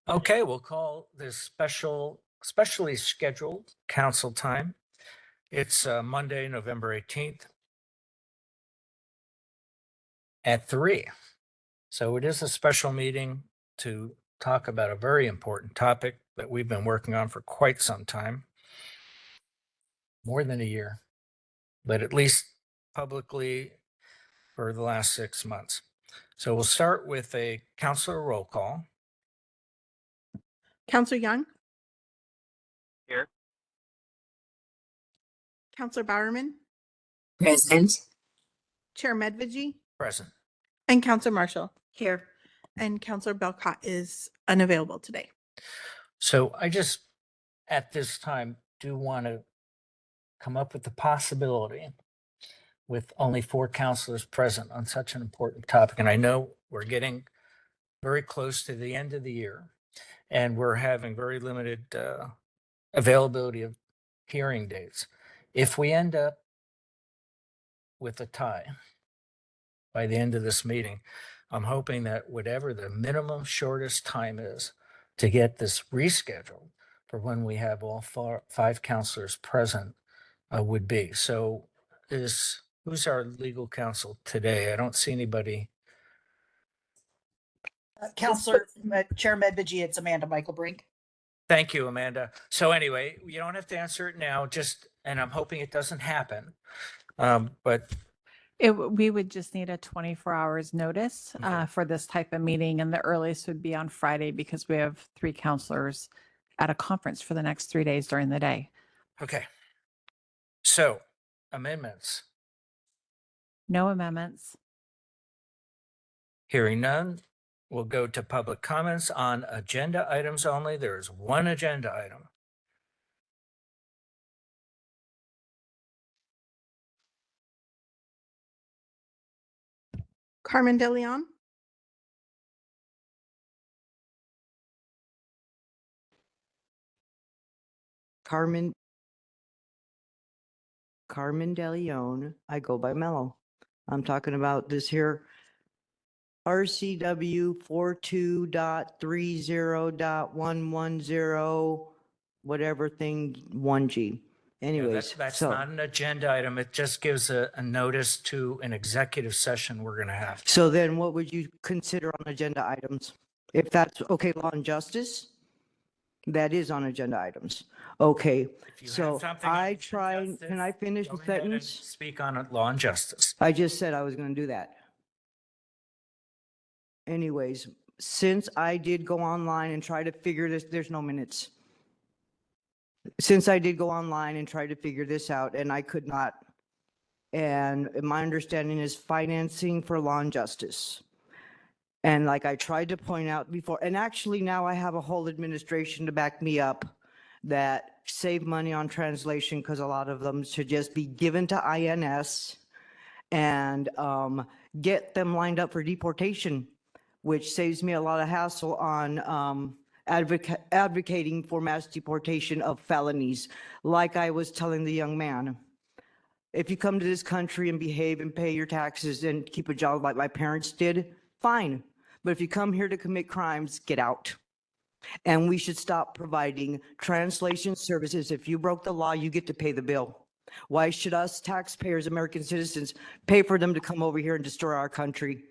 Okay, we'll call this specially scheduled council time. It's Monday, November 18th at 3. So it is a special meeting to talk about a very important topic that we've been working on for quite some time, more than a year, but at least publicly for the last 6 months. So we'll start with a councilor roll call. Counselor Young, Here. Counselor Bowerman, Present. Chair Medvigi, Present. and Counselor Marshall. Here. And Counselor Belcott is unavailable today. So I just, at this time, do want to come up with the possibility with only 4 counselors present on such an important topic. And I know we're getting very close to the end of the year and we're having very limited availability of hearing dates. If we end up with a tie by the end of this meeting, I'm hoping that whatever the minimum shortest time is to get this rescheduled for when we have all 5 counselors present would be. So who's our legal counsel today? I don't see anybody. Counselor, Chair Medvigi, it's Amanda Michael Brink. Thank you, Amanda. So anyway, you don't have to answer it now, and I'm hoping it doesn't happen. But We would just need a 24 hours notice Okay. for this type of meeting, and the earliest would be on Friday because we have 3 counselors at a conference for the next 3 days during the day. okay. So amendments, No amendments. hearing none, we'll go to public comments on agenda items only. There is one agenda item. Carmen De Leon, Carmen De Leon. I go by Mello. I'm talking about this here RCW 42.30.110, whatever thing, 1G. Yeah, Anyways, that's so, not an agenda item. It just gives a notice to an executive session we're going to have. so then what would you consider on agenda items? If that's okay, law and justice, that is on agenda items. Okay, If you have so something on I agenda try, justice, can I finish go the ahead and sentence? speak on it, law and justice. I just said I was going to do that. Anyways, since I did go online and try to figure this, there's no minutes. Since I did go online and try to figure this out and I could not. And my understanding is financing for law and justice. And like I tried to point out before, and actually now I have a whole administration to back me up that save money on translation because a lot of them should just be given to INS and get them lined up for deportation, which saves me a lot of hassle on advocating for mass deportation of felonies. Like I was telling the young man, if you come to this country and behave and pay your taxes and keep a job like my parents did, fine. But if you come here to commit crimes, get out. And we should stop providing translation services. If you broke the law, you get to pay the bill. Why should us taxpayers, American citizens, pay for them to come over here and destroy our country?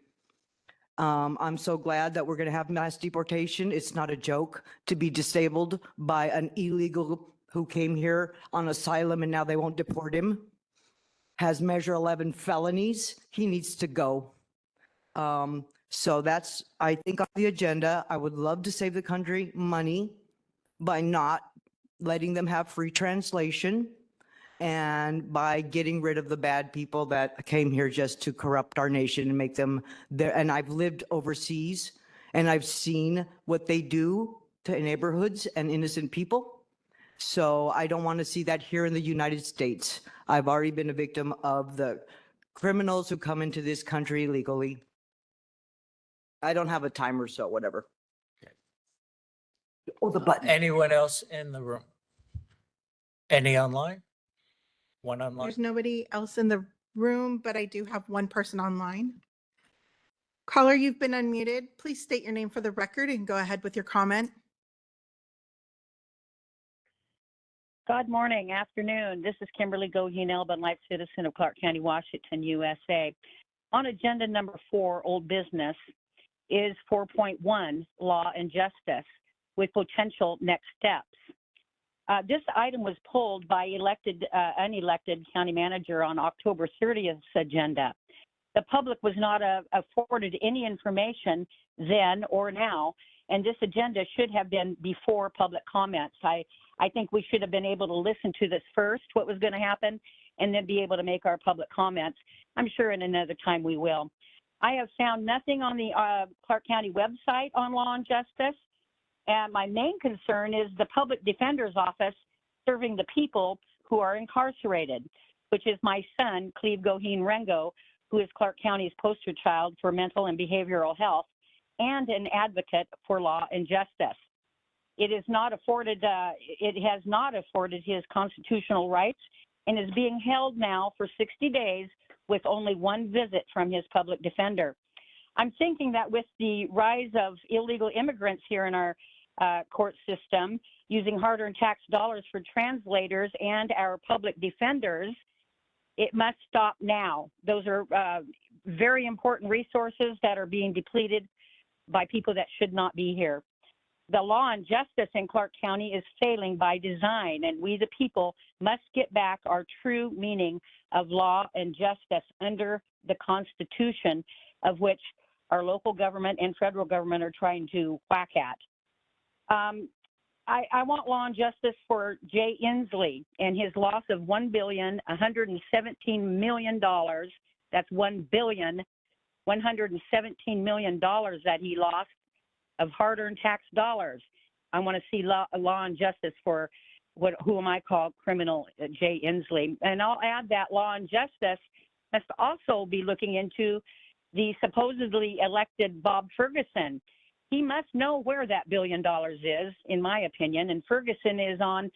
I'm so glad that we're going to have mass deportation. It's not a joke to be disabled by an illegal who came here on asylum and now they won't deport him. Has measure 11 felonies. He needs to go. So that's, I think, on the agenda. I would love to save the country money by not letting them have free translation and by getting rid of the bad people that came here just to corrupt our nation and make them there. And I've lived overseas and I've seen what they do to neighborhoods and innocent people. So I don't want to see that here in the United States. I've already been a victim of the criminals who come into this country illegally. I don't have a timer, so whatever. Okay. Oh, the button. Anyone else in the room? Any online? One online? there's nobody else in the room, but I do have one person online. Caller, you've been unmuted. Please state your name for the record and go ahead with your comment. Good morning, afternoon. This is Kimberly Goheen Elbin, Life Citizen of Clark County, Washington, USA. On agenda number 4, old business, is 4.1, law and justice, with potential next steps. This item was pulled by unelected county manager on October 30th's agenda. The public was not afforded any information then or now, and this agenda should have been before public comments. I think we should have been able to listen to this first, what was going to happen, and then be able to make our public comments. I'm sure in another time we will. I have found nothing on the Clark County website on law and justice. And my main concern is the public defender's office serving the people who are incarcerated, which is my son, Cleve Goheen Rengo, who is Clark County's poster child for mental and behavioral health and an advocate for law and justice. It has not afforded his constitutional rights and is being held now for 60 days with only one visit from his public defender. I'm thinking that with the rise of illegal immigrants here in our court system, using hard-earned tax dollars for translators and our public defenders, it must stop now. Those are very important resources that are being depleted by people that should not be here. The law and justice in Clark County is failing by design, and we the people must get back our true meaning of law and justice under the Constitution, of which our local government and federal government are trying to whack at. I want law and justice for Jay Inslee and his loss of $1,117 million. That's $1,117 million that he lost of hard-earned tax dollars. I want to see law and justice for whom I call criminal Jay Inslee. And I'll add that law and justice must also be looking into the supposedly elected Bob Ferguson. He must know where that $1 billion is, in my opinion. And Ferguson is on,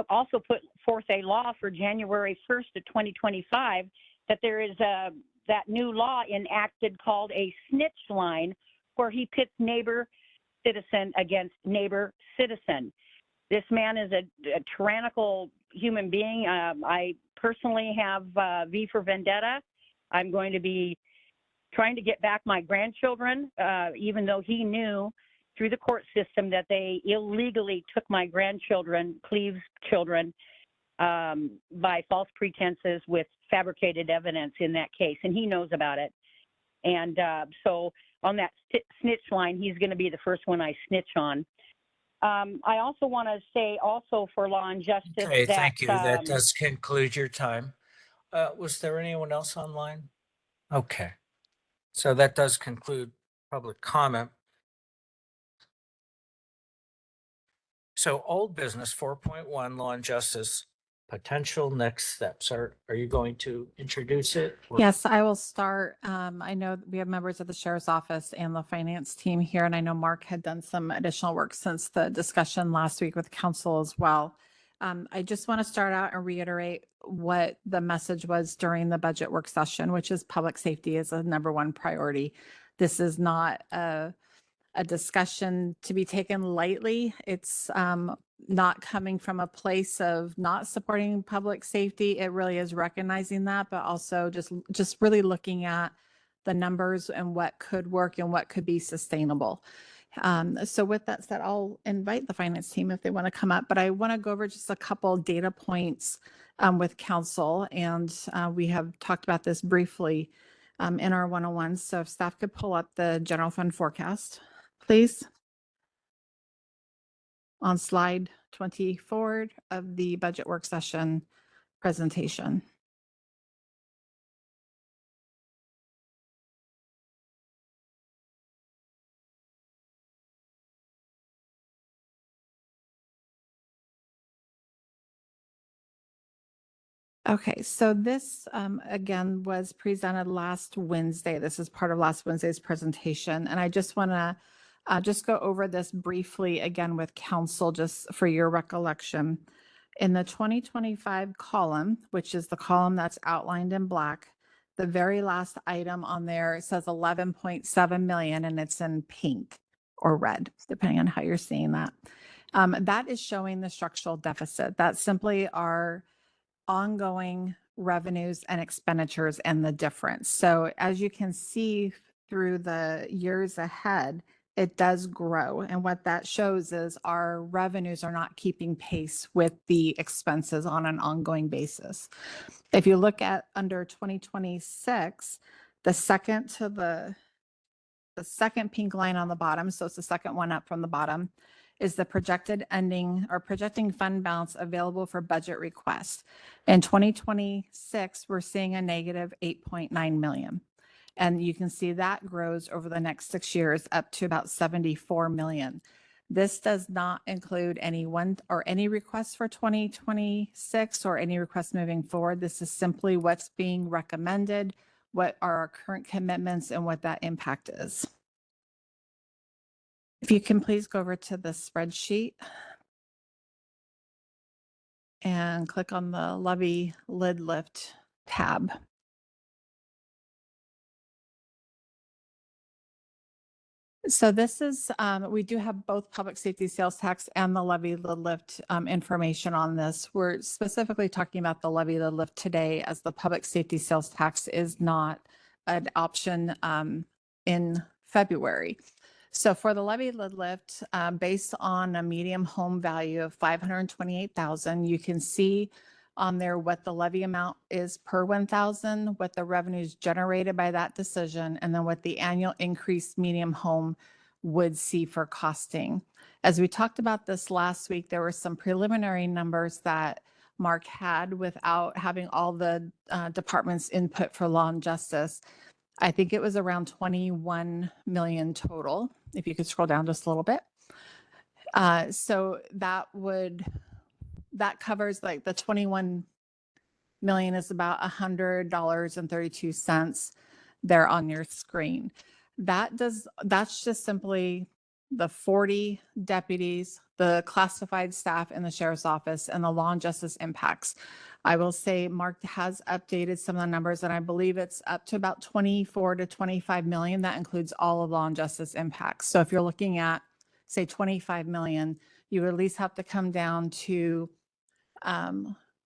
also put forth a law for January 1st of 2025 that there is that new law enacted called a snitch line, where he pits neighbor citizen against neighbor citizen. This man is a tyrannical human being. I personally have V for Vendetta. I'm going to be trying to get back my grandchildren, even though he knew through the court system that they illegally took my grandchildren, Cleve's children, by false pretenses with fabricated evidence in that case, and he knows about it. And so on that snitch line, he's going to be the first one I snitch on. I also want to say also for law and justice. Okay, that, thank you. That does conclude your time. Was there anyone else online? Okay. So that does conclude public comment. So old business 4.1, law and justice, potential next steps. Are you going to introduce it? or- Yes, I will start. I know that we have members of the sheriff's office and the finance team here, and I know Mark had done some additional work since the discussion last week with council as well. I just want to start out and reiterate what the message was during the budget work session, which is public safety is a #1 priority. This is not a discussion to be taken lightly. It's not coming from a place of not supporting public safety. It really is recognizing that, but also just really looking at the numbers and what could work and what could be sustainable. So with that said, I'll invite the finance team if they want to come up, but I want to go over just a couple data points with council. And we have talked about this briefly in our 101s. So if staff could pull up the general fund forecast, please. On slide 24 of the budget work session presentation. Okay, so this again was presented last Wednesday. This is part of last Wednesday's presentation, and I just want to just go over this briefly again with council, just for your recollection. In the 2025 column, which is the column that's outlined in black, the very last item on there, it says 11.7 million, and it's in pink or red, depending on how you're seeing that. That is showing the structural deficit. That's simply our ongoing revenues and expenditures and the difference. So as you can see through the years ahead, it does grow. And what that shows is our revenues are not keeping pace with the expenses on an ongoing basis. If you look at under 2026, the second to the second pink line on the bottom, so it's the second one up from the bottom, is the projected ending or projecting fund balance available for budget request. In 2026, we're seeing a negative 8.9 million. And you can see that grows over the next 6 years up to about 74 million. This does not include any requests for 2026 or any requests moving forward. This is simply what's being recommended, what are our current commitments, and what that impact is. If you can please go over to the spreadsheet and click on the levy lid lift tab. So this is, we do have both public safety sales tax and the levy lid lift information on this. We're specifically talking about the levy lid lift today, as the public safety sales tax is not an option in February. So for the levy lid lift, based on a medium home value of 528,000, you can see on there what the levy amount is per 1,000, what the revenues generated by that decision, and then what the annual increase medium home would see for costing. As we talked about this last week, there were some preliminary numbers that Mark had without having all the departments' input for law and justice. I think it was around 21 million total, if you could scroll down just a little bit. So that covers, like, the 21 million is about $100.32 there on your screen. That's just simply the 40 deputies, the classified staff in the sheriff's office, and the law and justice impacts. I will say Mark has updated some of the numbers, and I believe it's up to about 24 to 25 million. That includes all of law and justice impacts. So if you're looking at, say, 25 million, you would at least have to come down to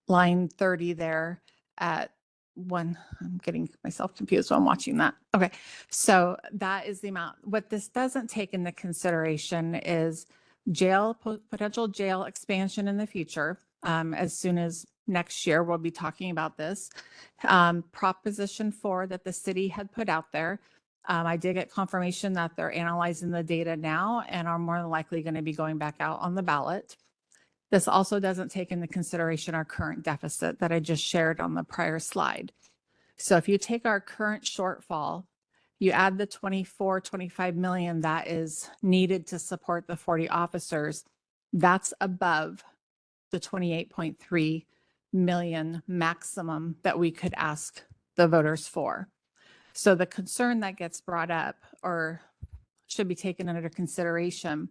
line 30 there at one. I'm getting myself confused while I'm watching that. Okay, so that is the amount. What this doesn't take into consideration is potential jail expansion in the future. As soon as next year, we'll be talking about this. Proposition 4 that the city had put out there. I did get confirmation that they're analyzing the data now and are more than likely going to be going back out on the ballot. This also doesn't take into consideration our current deficit that I just shared on the prior slide. So if you take our current shortfall, you add the 25 million that is needed to support the 40 officers, that's above the 28.3 million maximum that we could ask the voters for. So the concern that gets brought up, or should be taken under consideration,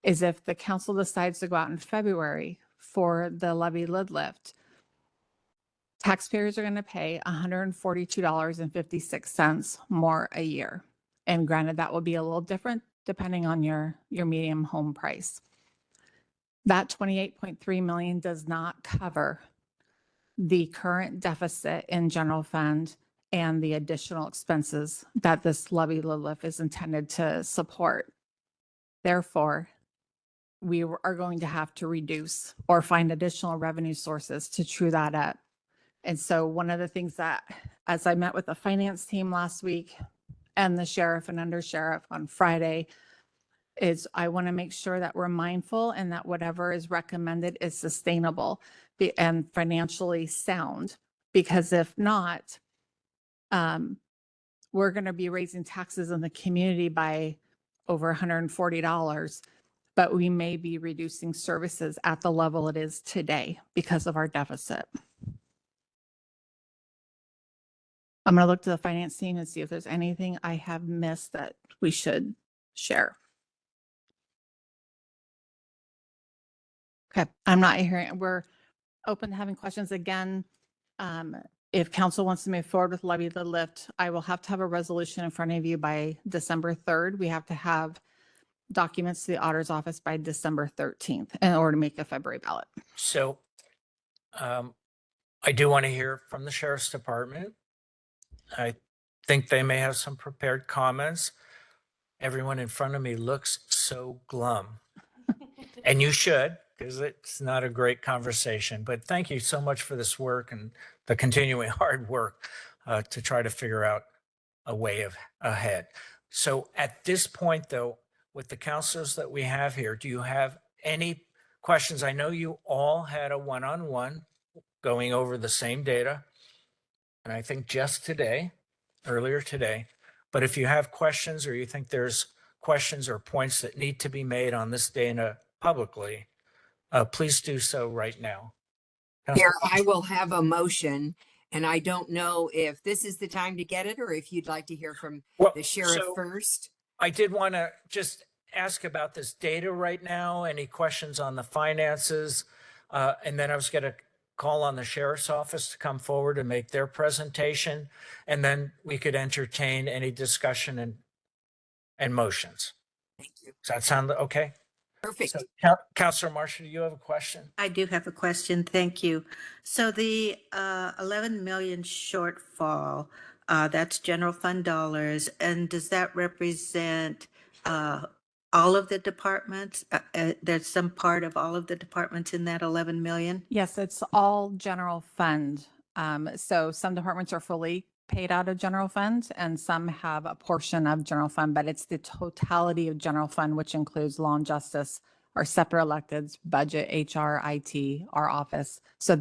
is if the council decides to go out in February for the levy lid lift, taxpayers are going to pay $142.56 more a year. And granted, that will be a little different depending on your medium home price. That 28.3 million does not cover the current deficit in general fund and the additional expenses that this levy lid lift is intended to support. Therefore, we are going to have to reduce or find additional revenue sources to true that up. And so one of the things that, as I met with the finance team last week and the sheriff and undersheriff on Friday, is I want to make sure that we're mindful and that whatever is recommended is sustainable and financially sound. Because if not, we're going to be raising taxes in the community by over $140. But we may be reducing services at the level it is today because of our deficit. I'm going to look to the finance team and see if there's anything I have missed that we should share. Okay, I'm not hearing. We're open to having questions again. If council wants to move forward with levy lid lift, I will have to have a resolution in front of you by December 3rd. We have to have documents to the auditor's office by December 13th in order to make a February ballot. So I do want to hear from the sheriff's department. I think they may have some prepared comments. Everyone in front of me looks so glum. And you should, because it's not a great conversation. But thank you so much for this work and the continuing hard work to try to figure out a way ahead. So at this point, though, with the counselors that we have here, do you have any questions? I know you all had a one-on-one going over the same data. And I think just today, earlier today, but if you have questions or you think there's questions or points that need to be made on this data publicly, please do so right now. Here, I will have a motion, and I don't know if this is the time to get it or if you'd like to hear from Well, the sheriff so first. I did want to just ask about this data right now. Any questions on the finances? And then I was going to call on the sheriff's office to come forward and make their presentation. And then we could entertain any discussion and motions. Thank you. Does that sound okay? Perfect. So, Councilor Marshall, do you have a question? I do have a question. Thank you. So the 11 million shortfall, that's general fund dollars. And does that represent all of the departments? There's some part of all of the departments in that 11 million? Yes, it's all general fund. So some departments are fully paid out of general fund and some have a portion of general fund, but it's the totality of general fund, which includes law and justice, our separate electeds, budget, HR, IT, our office. So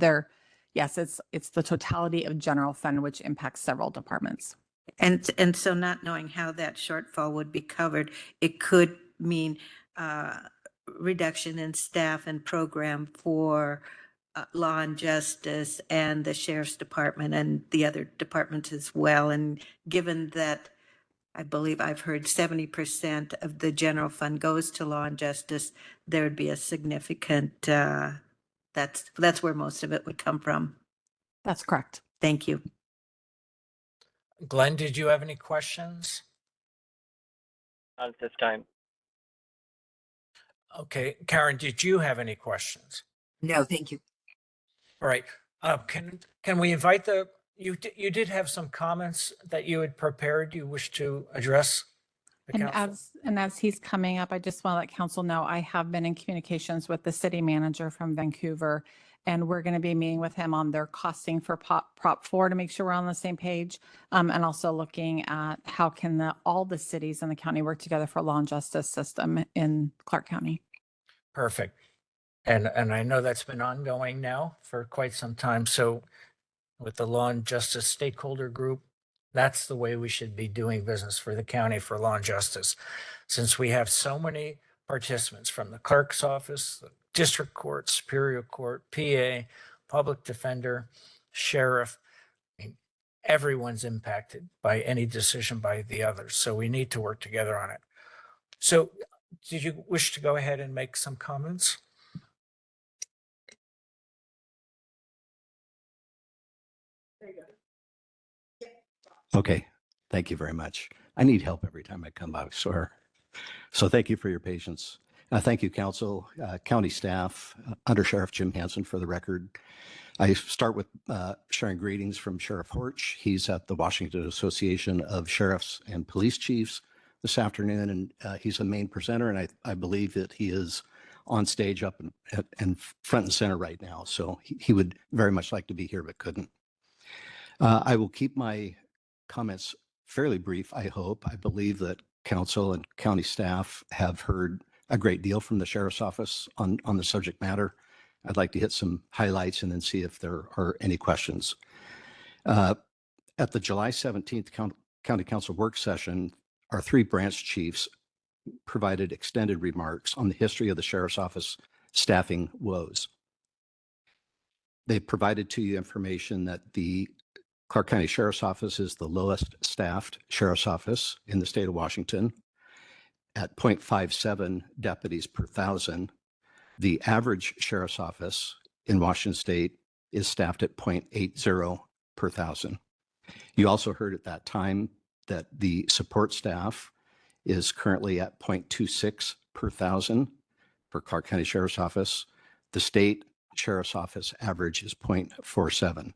yes, it's the totality of general fund, which impacts several departments. And so not knowing how that shortfall would be covered, it could mean reduction in staff and program for law and justice and the sheriff's department and the other departments as well. And given that I believe I've heard 70% of the general fund goes to law and justice, there would be a significant, that's where most of it would come from. That's correct. Thank you. Glenn, did you have any questions? Not at this time. Okay. Karen, did you have any questions? No, thank you. All right. Can we invite you did have some comments that you had prepared you wish to address the council? And as he's coming up, I just want to let council know, I have been in communications with the city manager from Vancouver, and we're going to be meeting with him on their costing for Prop 4 to make sure we're on the same page. And also looking at how can all the cities in the county work together for law and justice system in Clark County. Perfect. And I know that's been ongoing now for quite some time. So with the law and justice stakeholder group, that's the way we should be doing business for the county for law and justice. Since we have so many participants from the clerk's office, the district court, superior court, PA, public defender, sheriff, everyone's impacted by any decision by the others. So we need to work together on it. So did you wish to go ahead and make some comments? Okay, thank you very much. I need help every time I come by, I swear. So thank you for your patience. Thank you, council, county staff, Under Sheriff Jim Hansen for the record. I start with sharing greetings from Sheriff Horch. He's at the Washington Association of Sheriffs and Police Chiefs this afternoon, and he's the main presenter, and I believe that he is on stage up and front and center right now. So he would very much like to be here, but couldn't. I will keep my comments fairly brief, I hope. I believe that council and county staff have heard a great deal from the sheriff's office on the subject matter. I'd like to hit some highlights and then see if there are any questions. At the July 17th County Council work session, our 3 branch chiefs provided extended remarks on the history of the sheriff's office staffing woes. They provided to you information that the Clark County Sheriff's Office is the lowest staffed sheriff's office in the state of Washington at 0.57 deputies per 1,000. The average sheriff's office in Washington state is staffed at 0.80 per 1,000. You also heard at that time that the support staff is currently at 0.26 per thousand for Clark County Sheriff's Office. The state Sheriff's Office average is 0.47.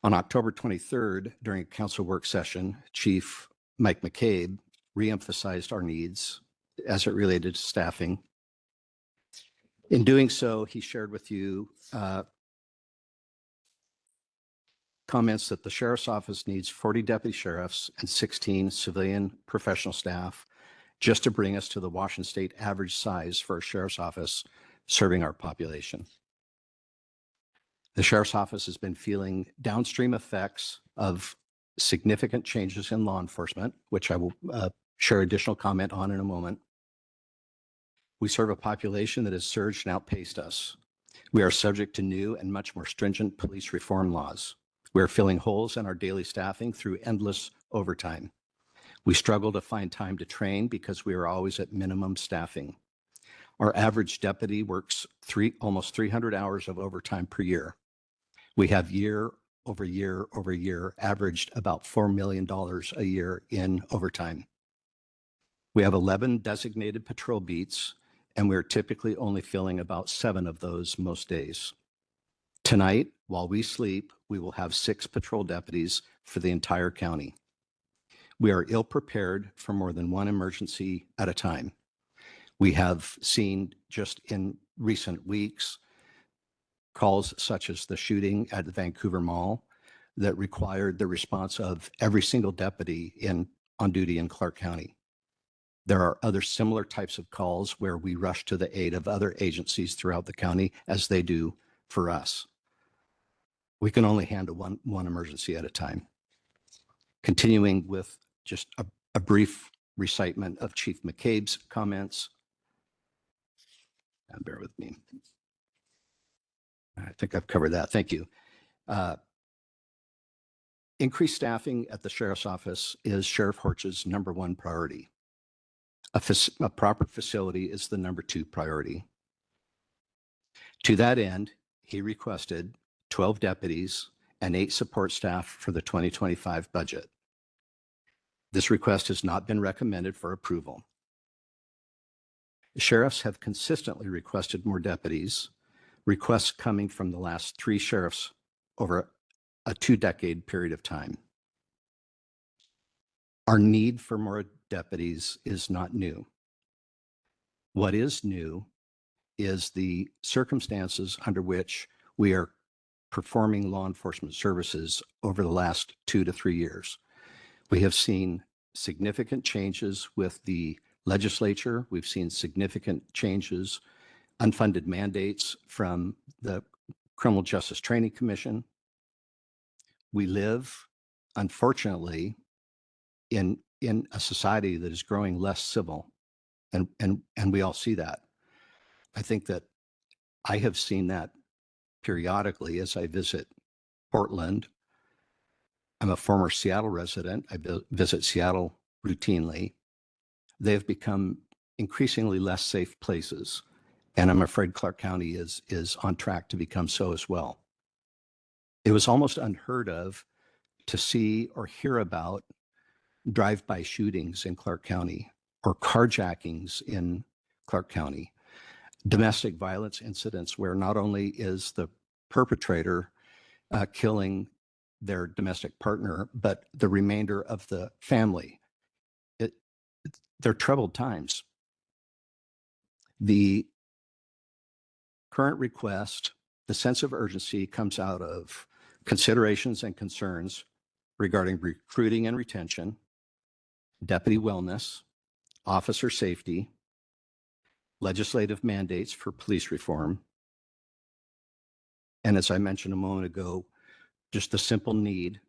On October 23rd, during a council work session, Chief Mike McCabe reemphasized our needs as it related to staffing. In doing so, he shared with you comments that the Sheriff's Office needs 40 deputy sheriffs and 16 civilian professional staff just to bring us to the Washington State average size for a Sheriff's Office serving our population. The Sheriff's Office has been feeling downstream effects of significant changes in law enforcement, which I will share additional comment on in a moment. We serve a population that has surged and outpaced us. We are subject to new and much more stringent police reform laws. We are filling holes in our daily staffing through endless overtime. We struggle to find time to train because we are always at minimum staffing. Our average deputy works almost 300 hours of overtime per year. We have year over year averaged about $4 million a year in overtime. We have 11 designated patrol beats, and we're typically only filling about 7 of those most days. Tonight, while we sleep, we will have 6 patrol deputies for the entire county. We are ill prepared for more than one emergency at a time. We have seen just in recent weeks calls such as the shooting at the Vancouver Mall that required the response of every single deputy on duty in Clark County. There are other similar types of calls where we rush to the aid of other agencies throughout the county as they do for us. We can only handle one emergency at a time. Continuing with just a brief recitement of Chief McCabe's comments. Bear with me. I think I've covered that. Thank you. Increased staffing at the Sheriff's Office is Sheriff Horch's #1 priority. A proper facility is the #2 priority. To that end, he requested 12 deputies and 8 support staff for the 2025 budget. This request has not been recommended for approval. Sheriffs have consistently requested more deputies, requests coming from the last 3 sheriffs over a 2-decade period of time. Our need for more deputies is not new. What is new is the circumstances under which we are performing law enforcement services over the last 2 to 3 years. We have seen significant changes with the legislature. We've seen significant changes, unfunded mandates from the Criminal Justice Training Commission. We live, unfortunately, in a society that is growing less civil, and we all see that. I think that I have seen that periodically as I visit Portland. I'm a former Seattle resident. I visit Seattle routinely. They have become increasingly less safe places, and I'm afraid Clark County is on track to become so as well. It was almost unheard of to see or hear about drive-by shootings in Clark County or carjackings in Clark County, domestic violence incidents where not only is the perpetrator killing their domestic partner, but the remainder of the family. They're troubled times. The current request, the sense of urgency comes out of considerations and concerns regarding recruiting and retention, deputy wellness, officer safety, legislative mandates for police reform, and as I mentioned a moment ago, just the simple need,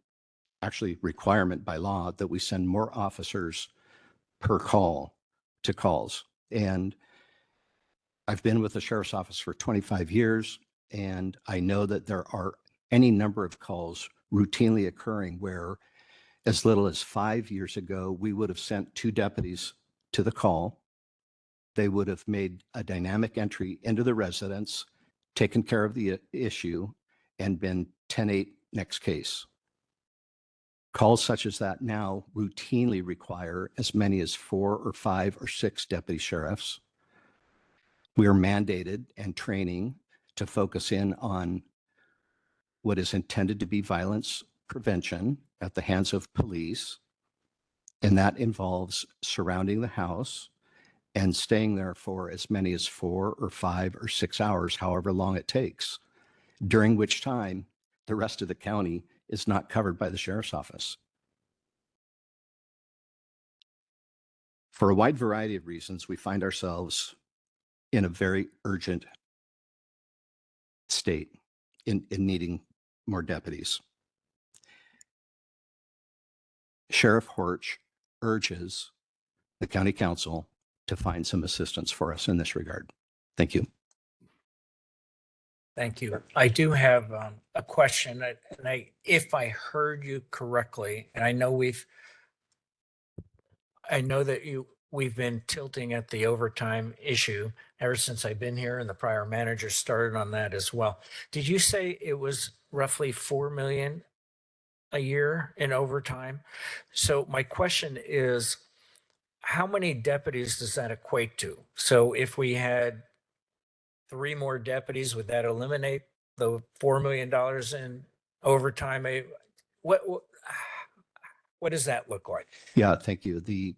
actually requirement by law, that we send more officers per call to calls. And I've been with the Sheriff's Office for 25 years, and I know that there are any number of calls routinely occurring where as little as 5 years ago, we would have sent 2 deputies to the call. They would have made a dynamic entry into the residence, taken care of the issue, and been 10-8 next case. Calls such as that now routinely require as many as 4 or 5 or 6 deputy sheriffs. We are mandated and training to focus in on what is intended to be violence prevention at the hands of police. And that involves surrounding the house and staying there for as many as 4 or 5 or 6 hours, however long it takes, during which time the rest of the county is not covered by the sheriff's office. For a wide variety of reasons, we find ourselves in a very urgent state in needing more deputies. Sheriff Horch urges the county council to find some assistance for us in this regard. Thank you. Thank you. I do have a question, and if I heard you correctly, and I know we've been tilting at the overtime issue ever since I've been here, and the prior manager started on that as well. Did you say it was roughly 4 million a year in overtime? So my question is, how many deputies does that equate to? So if we had 3 more deputies, would that eliminate the $4 million in overtime? What does that look like? Yeah, thank you. The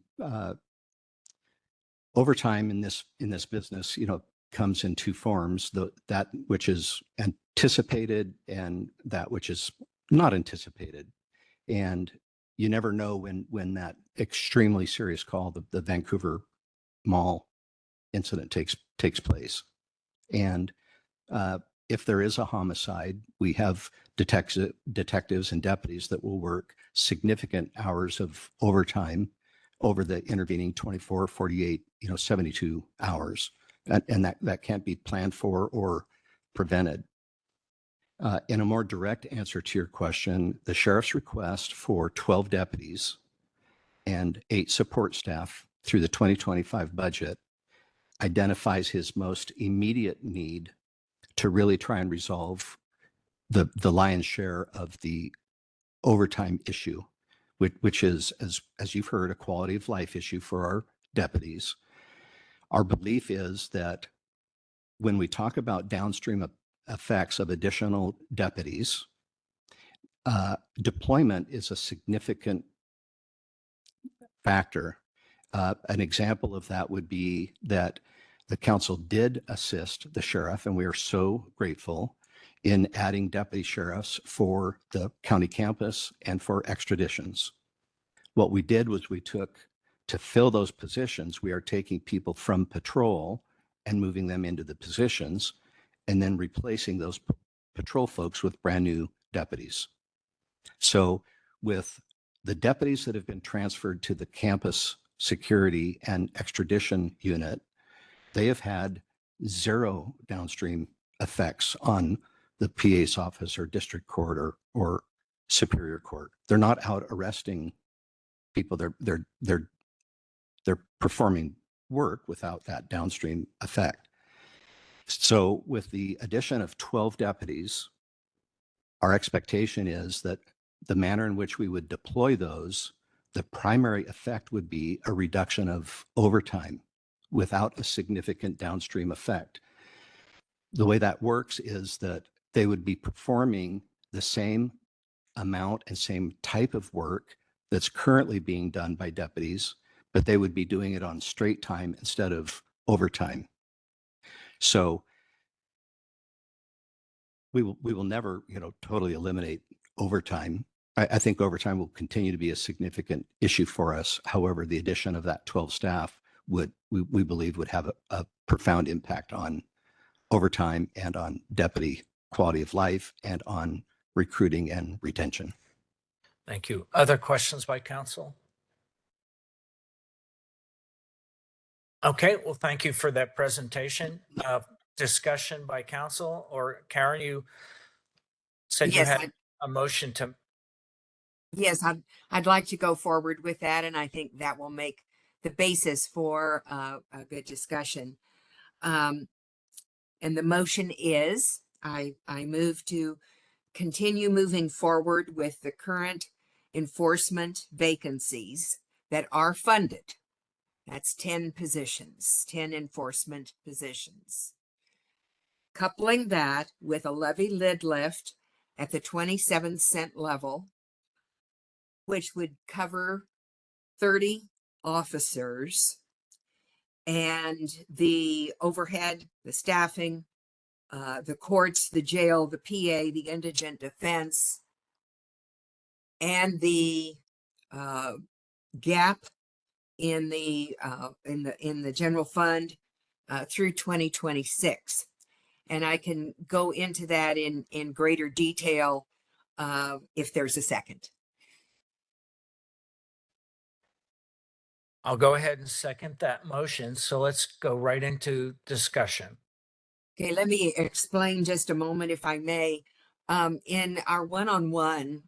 overtime in this business, comes in 2 forms: that which is anticipated and that which is not anticipated. And you never know when that extremely serious call, the Vancouver Mall incident takes place. And if there is a homicide, we have detectives and deputies that will work significant hours of overtime over the intervening 24, 48, 72 hours. And that can't be planned for or prevented. In a more direct answer to your question, the sheriff's request for 12 deputies and 8 support staff through the 2025 budget identifies his most immediate need to really try and resolve the lion's share of the overtime issue, which is, as you've heard, a quality of life issue for our deputies. Our belief is that when we talk about downstream effects of additional deputies, deployment is a significant factor. An example of that would be that the council did assist the sheriff, and we are so grateful, in adding deputy sheriffs for the county campus and for extraditions. What we did was to fill those positions, we are taking people from patrol and moving them into the positions, and then replacing those patrol folks with brand new deputies. So with the deputies that have been transferred to the campus security and extradition unit, they have had 0 downstream effects on the PA's office or district court or superior court. They're not out arresting people. They're performing work without that downstream effect. So with the addition of 12 deputies, our expectation is that the manner in which we would deploy those, the primary effect would be a reduction of overtime without a significant downstream effect. The way that works is that they would be performing the same amount and same type of work that's currently being done by deputies, but they would be doing it on straight time instead of overtime. So we will never, totally eliminate overtime. I think overtime will continue to be a significant issue for us. However, the addition of that 12 staff we believe would have a profound impact on overtime and on deputy quality of life and on recruiting and retention. Thank you. Other questions by council? Okay, well, thank you for that presentation. Discussion by council, or Karen, you said you Yes, had a motion to. Yes, I'd like to go forward with that, and I think that will make the basis for a good discussion. And the motion is, I move to continue moving forward with the current enforcement vacancies that are funded. That's 10 positions, 10 enforcement positions. Coupling that with a levy lid lift at the 27-cent level, which would cover 30 officers, and the overhead, the staffing, the courts, the jail, the PA, the indigent defense, and the gap in the general fund through 2026. And I can go into that in greater detail if there's a second. I'll go ahead and second that motion. So let's go right into discussion. Okay, let me explain just a moment, if I may. In our one-on-one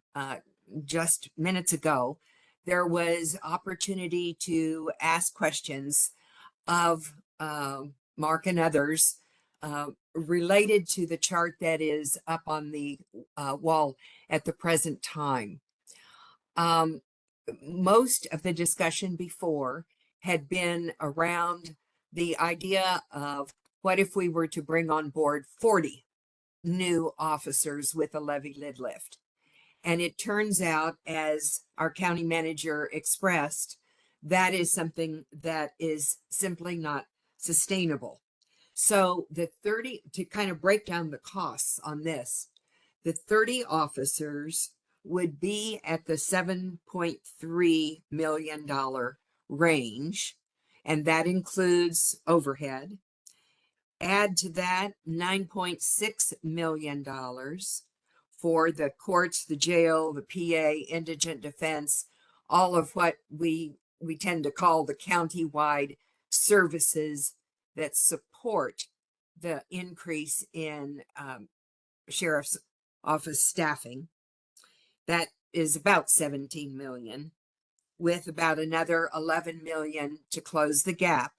just minutes ago, there was opportunity to ask questions of Mark and others related to the chart that is up on the wall at the present time. Most of the discussion before had been around the idea of what if we were to bring on board 40 new officers with a levy lid lift? And it turns out, as our county manager expressed, that is something that is simply not sustainable. So the 30, to kind of break down the costs on this, the 30 officers would be at the $7.3 million range, and that includes overhead. Add to that $9.6 million for the courts, the jail, the PA, indigent defense, all of what we tend to call the county-wide services that support the increase in sheriff's office staffing. That is about 17 million, with about another 11 million to close the gap.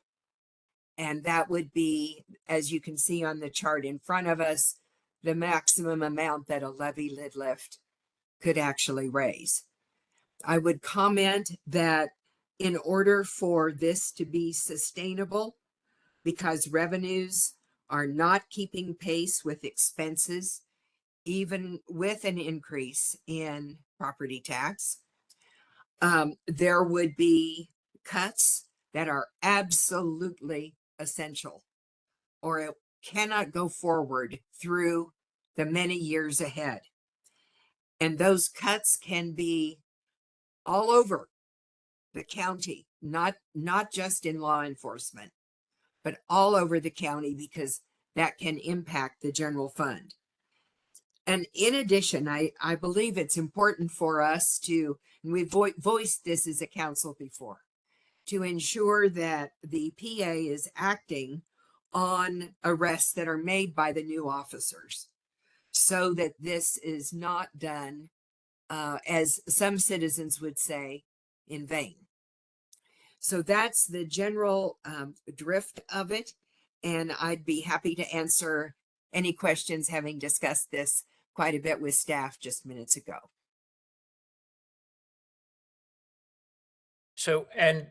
And that would be, as you can see on the chart in front of us, the maximum amount that a levy lid lift could actually raise. I would comment that in order for this to be sustainable, because revenues are not keeping pace with expenses, even with an increase in property tax, there would be cuts that are absolutely essential, or it cannot go forward through the many years ahead. And those cuts can be all over the county, not just in law enforcement, but all over the county, because that can impact the general fund. And in addition, I believe it's important for us to, and we've voiced this as a council before, to ensure that the PA is acting on arrests that are made by the new officers, so that this is not done, as some citizens would say, in vain. So that's the general drift of it. And I'd be happy to answer any questions, having discussed this quite a bit with staff just minutes ago. So, and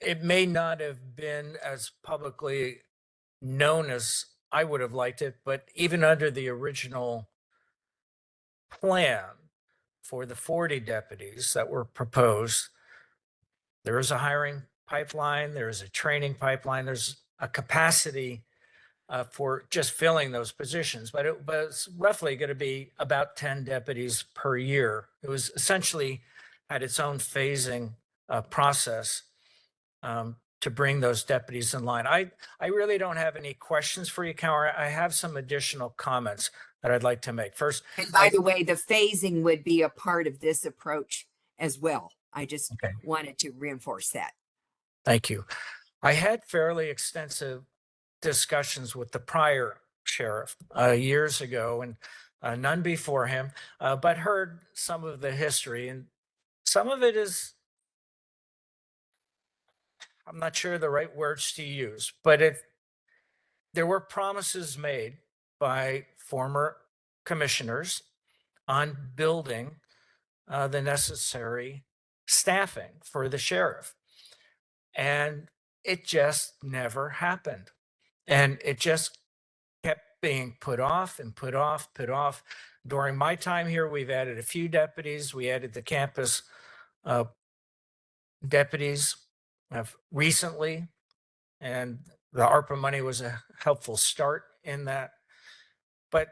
it may not have been as publicly known as I would have liked it, but even under the original plan for the 40 deputies that were proposed, there is a hiring pipeline, there is a training pipeline, there's a capacity for just filling those positions, but it's roughly going to be about 10 deputies per year. It was essentially had its own phasing process to bring those deputies in line. I really don't have any questions for you, Kara. I have some additional comments that I'd like to make. First, And by the way, the phasing would be a part of this approach as well. I just wanted to reinforce that. Thank you. I had fairly extensive discussions with the prior sheriff years ago, and none before him, but heard some of the history, and some of it is, I'm not sure the right words to use, but there were promises made by former commissioners on building the necessary staffing for the sheriff. And it just never happened. And it just kept being put off and put off, put off. During my time here, we've added a few deputies. We added the campus deputies recently, and the ARPA money was a helpful start in that. But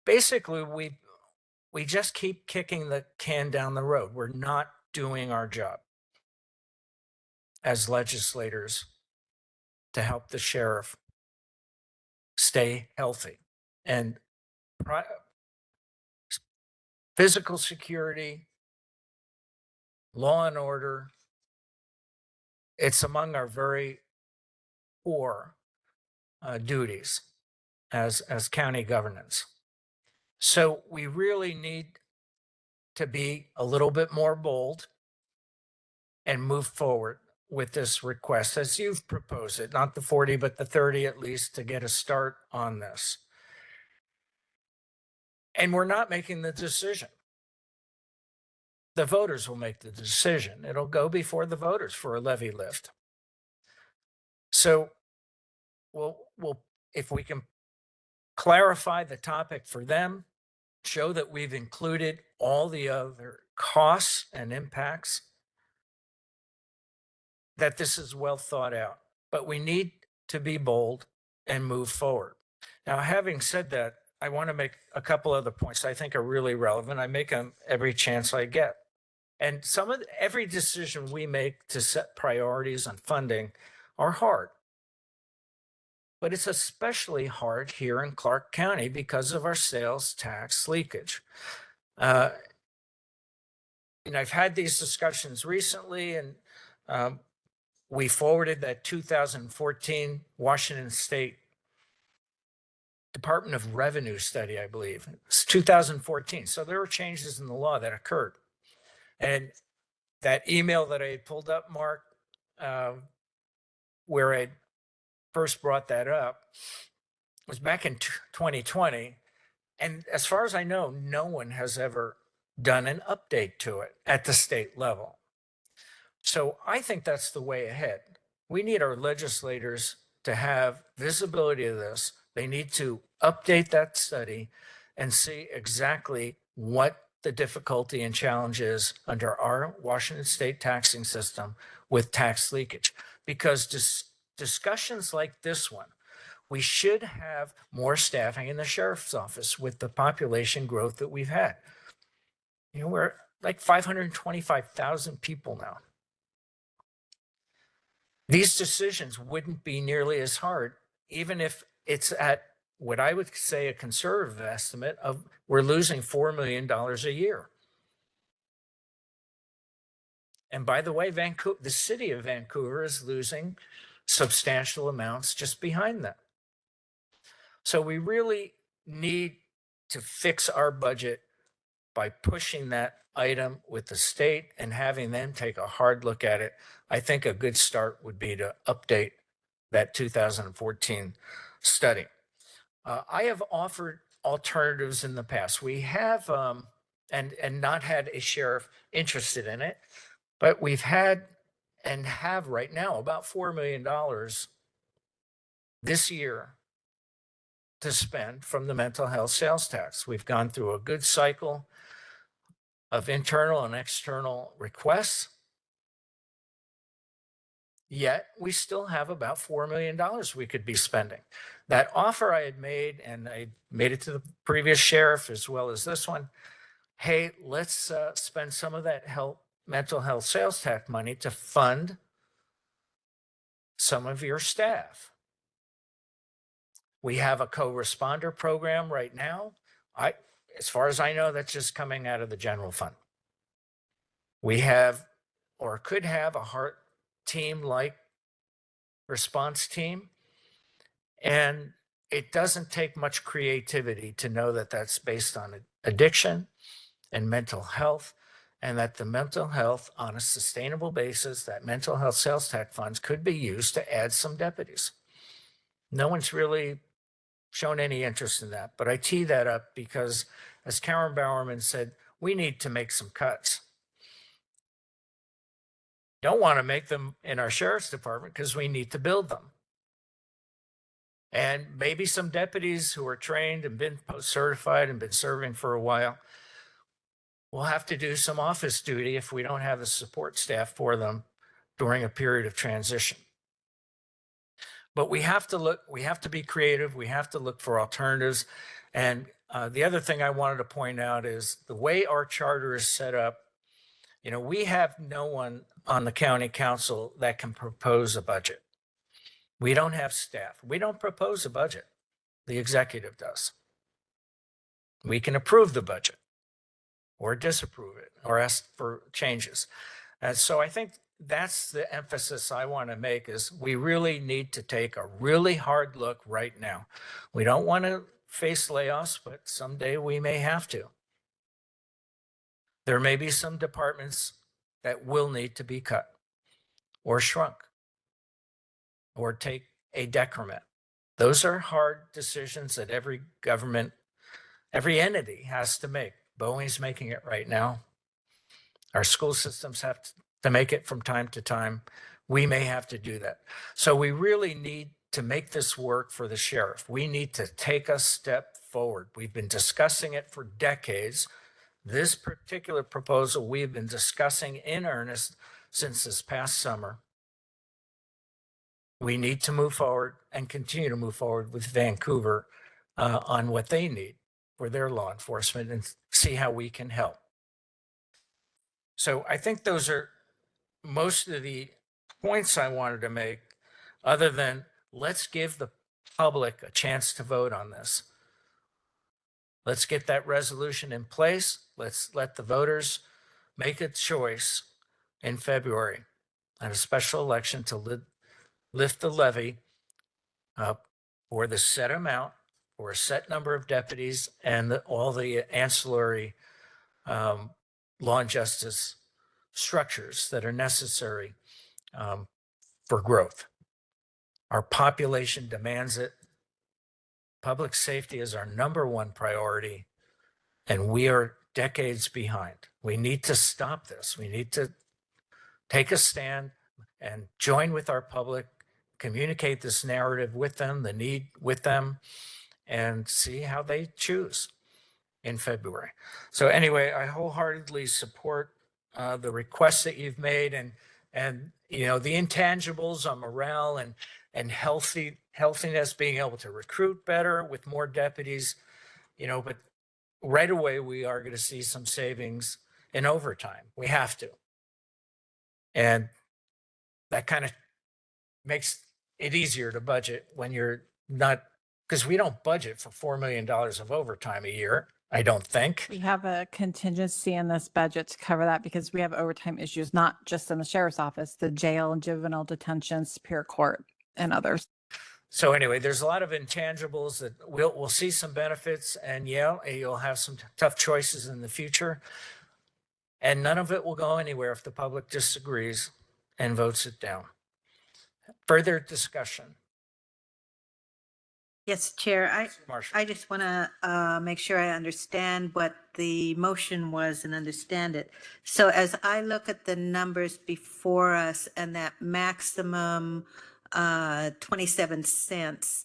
basically, we just keep kicking the can down the road. We're not doing our job as legislators to help the sheriff stay healthy. And physical security, law and order, it's among our very core duties as county governance. So we really need to be a little bit more bold and move forward with this request as you've proposed it, not the 40, but the 30 at least, to get a start on this. And we're not making the decision. The voters will make the decision. It'll go before the voters for a levy lift. So we'll if we can clarify the topic for them, show that we've included all the other costs and impacts, that this is well thought out. But we need to be bold and move forward. Now, having said that, I want to make a couple other points I think are really relevant. I make them every chance I get. And every decision we make to set priorities on funding are hard. But it's especially hard here in Clark County because of our sales tax leakage. And I've had these discussions recently, and we forwarded that 2014 Washington State Department of Revenue study, I believe. It's 2014. So there were changes in the law that occurred. And that email that I had pulled up, Mark, where I first brought that up, was back in 2020. And as far as I know, no one has ever done an update to it at the state level. So I think that's the way ahead. We need our legislators to have visibility of this. They need to update that study and see exactly what the difficulty and challenge is under our Washington state taxing system with tax leakage. Because discussions like this one, we should have more staffing in the sheriff's office with the population growth that we've had. You know, we're like 525,000 people now. These decisions wouldn't be nearly as hard, even if it's at what I would say a conservative estimate of we're losing $4 million a year. And by the way, the city of Vancouver is losing substantial amounts just behind that. So we really need to fix our budget by pushing that item with the state and having them take a hard look at it. I think a good start would be to update that 2014 study. I have offered alternatives in the past. We have, and not had a sheriff interested in it, but we've had and have right now about $4 million this year to spend from the mental health sales tax. We've gone through a good cycle of internal and external requests. Yet we still have about $4 million we could be spending. That offer I had made, and I made it to the previous sheriff as well as this one. Hey, let's spend some of that mental health sales tax money to fund some of your staff. We have a co-responder program right now. As far as I know, that's just coming out of the general fund. We have, or could have, a heart team like response team. And it doesn't take much creativity to know that that's based on addiction and mental health, and that the mental health on a sustainable basis, that mental health sales tax funds could be used to add some deputies. No one's really shown any interest in that, but I tee that up because, as Karen Bowerman said, we need to make some cuts. Don't want to make them in our sheriff's department because we need to build them. And maybe some deputies who are trained and been post-certified and been serving for a while will have to do some office duty if we don't have the support staff for them during a period of transition. But we have to be creative. We have to look for alternatives. And the other thing I wanted to point out is the way our charter is set up, we have no one on the county council that can propose a budget. We don't have staff. We don't propose a budget. The executive does. We can approve the budget or disapprove it or ask for changes. And so I think that's the emphasis I want to make is we really need to take a really hard look right now. We don't want to face layoffs, but someday we may have to. There may be some departments that will need to be cut or shrunk or take a decrement. Those are hard decisions that every government, every entity has to make. Boeing's making it right now. Our school systems have to make it from time to time. We may have to do that. So we really need to make this work for the sheriff. We need to take a step forward. We've been discussing it for decades. This particular proposal we've been discussing in earnest since this past summer. We need to move forward and continue to move forward with Vancouver on what they need for their law enforcement and see how we can help. So I think those are most of the points I wanted to make, other than let's give the public a chance to vote on this. Let's get that resolution in place. Let's let the voters make a choice in February at a special election to lift the levy for the set amount or a set number of deputies and all the ancillary law and justice structures that are necessary for growth. Our population demands it. Public safety is our number one priority, and we are decades behind. We need to stop this. We need to take a stand and join with our public, communicate this narrative with them, the need with them, and see how they choose in February. So anyway, I wholeheartedly support the requests that you've made and the intangibles on morale and healthiness, being able to recruit better with more deputies, but right away we are going to see some savings in overtime. We have to. And that kind of makes it easier to budget when you're not, because we don't budget for $4 million of overtime a year, I don't think. We have a contingency in this budget to cover that because we have overtime issues, not just in the sheriff's office, the jail and juvenile detention, Superior Court, and others. So anyway, there's a lot of intangibles that we'll see some benefits, and you'll have some tough choices in the future. And none of it will go anywhere if the public disagrees and votes it down. Further discussion. Yes, Chair, Marshall. I just want to make sure I understand what the motion was and understand it. So as I look at the numbers before us and that maximum 27 cents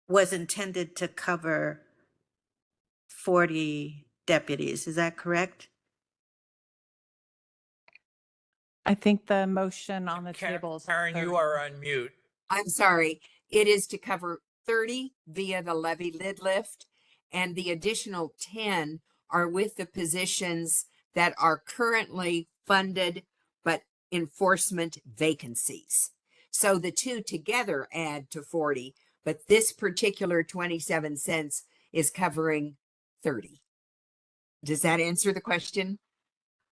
was intended to cover 40 deputies, is that correct? I think the motion on the table is Karen, 30. you are on mute. I'm sorry. It is to cover 30 via the levy lid lift, and the additional 10 are with the positions that are currently funded but enforcement vacancies. So the two together add to 40, but this particular 27 cents is covering 30. Does that answer the question?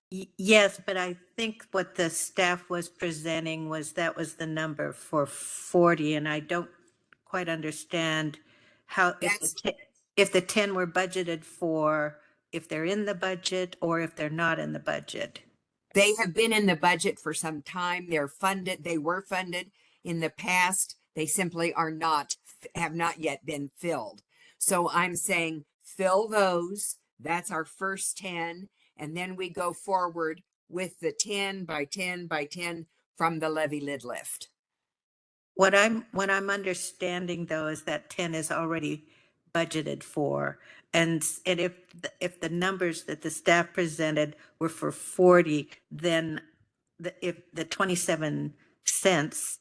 Yes, but I think what the staff was presenting was that was the number for 40, and I don't quite understand how, if the 10 were budgeted for, if they're in the budget or if they're not in the budget. They have been in the budget for some time. They're funded. They were funded in the past. They simply have not yet been filled. So I'm saying fill those, That's our first 10. And then we go forward with the 10 by 10 by 10 from the levy lid lift. What I'm understanding though is that 10 is already budgeted for. And if the numbers that the staff presented were for 40, then if the 27 cents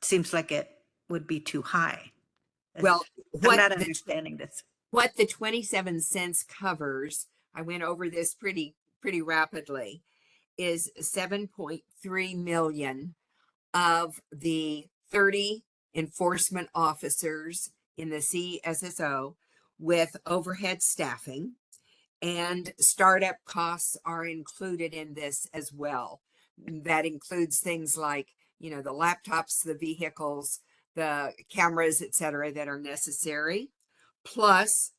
seems like it would be too high. Well, I'm not understanding this. what the 27 cents covers, I went over this pretty rapidly, is 7.3 million of the 30 enforcement officers in the CSSO with overhead staffing, and startup costs are included in this as well. That includes things like, the laptops, the vehicles, the cameras, et cetera, that are necessary, plus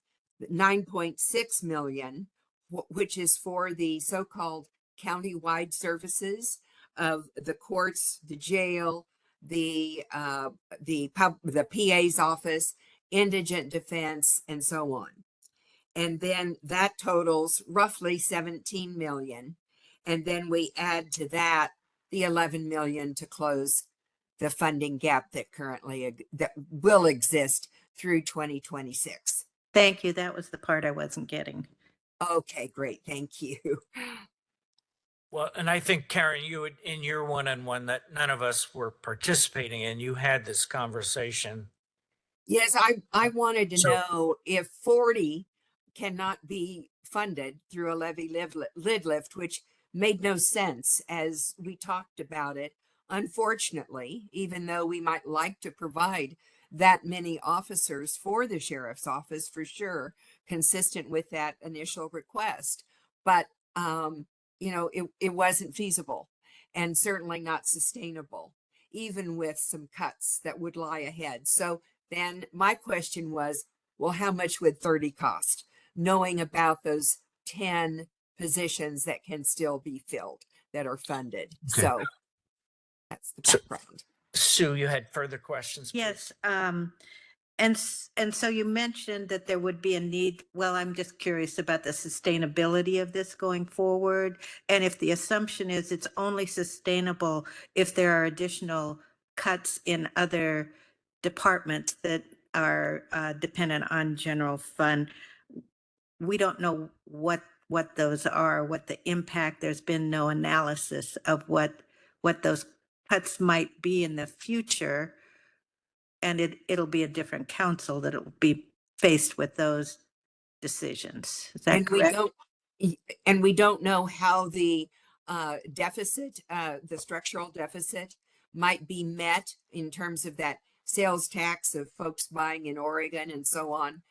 9.6 million, which is for the so-called county-wide services of the courts, the jail, the PA's office, indigent defense, and so on. And then that totals roughly 17 million. And then we add to that the 11 million to close the funding gap that that will exist through 2026. Thank you. That was the part I wasn't getting. Okay, great. Thank you. Well, and I think, Karen, you would, in your one-on-one that none of us were participating in, you had this conversation. Yes, I wanted to So- know if 40 cannot be funded through a levy lid lift, which made no sense as we talked about it. Unfortunately, even though we might like to provide that many officers for the sheriff's office, for sure, consistent with that initial request, but it wasn't feasible and certainly not sustainable, even with some cuts that would lie ahead. So then my question was, well, how much would 30 cost? Knowing about those 10 positions that can still be filled, that are funded. Okay. So that's the So- background. Sue, you had further questions? please? Yes. And so you mentioned that there would be a need. Well, I'm just curious about the sustainability of this going forward. And if the assumption is it's only sustainable if there are additional cuts in other departments that are dependent on general fund. We don't know what those are, what the impact. There's been no analysis of what those cuts might be in the future. And it'll be a different council that'll be faced with those decisions. Is that And correct? we don't know how the deficit, the structural deficit, might be met in terms of that sales tax of folks buying in Oregon and so on.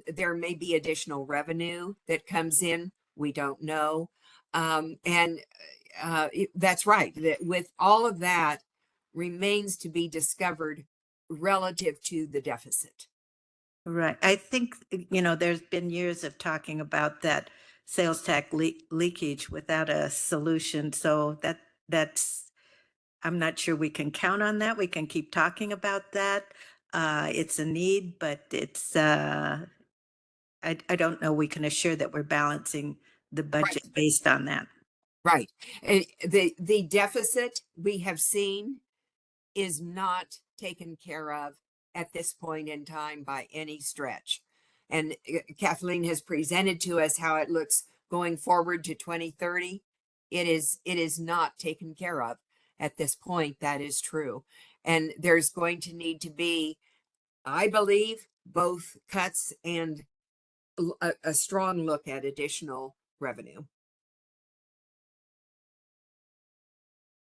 There may be additional revenue that comes in. We don't know. That's right. That with all of that remains to be discovered relative to the deficit. Right. I think, there's been years of talking about that sales tax leakage without a solution. So that's, I'm not sure we can count on that. We can keep talking about that. It's a need, but it's, I don't know we can assure that we're balancing the budget based on that. Right. The deficit we have seen is not taken care of at this point in time by any stretch. And Kathleen has presented to us how it looks going forward to 2030. It is not taken care of at this point. That is true. And there's going to need to be, I believe, both cuts and a strong look at additional revenue.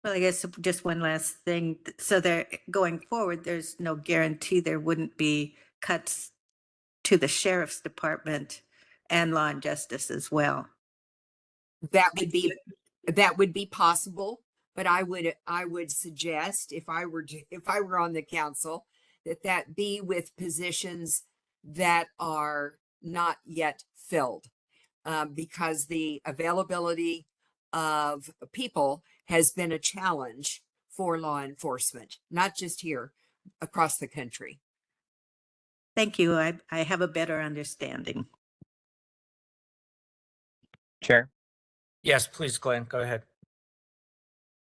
Well, I guess just one last thing. So there, going forward, there's no guarantee there wouldn't be cuts to the sheriff's department and law and justice as well. That would be possible, but I would suggest if I were on the council that be with positions that are not yet filled, because the availability of people has been a challenge for law enforcement, not just here, across the country. Thank you. I have a better understanding. Chair. Yes, please, Glenn, go ahead.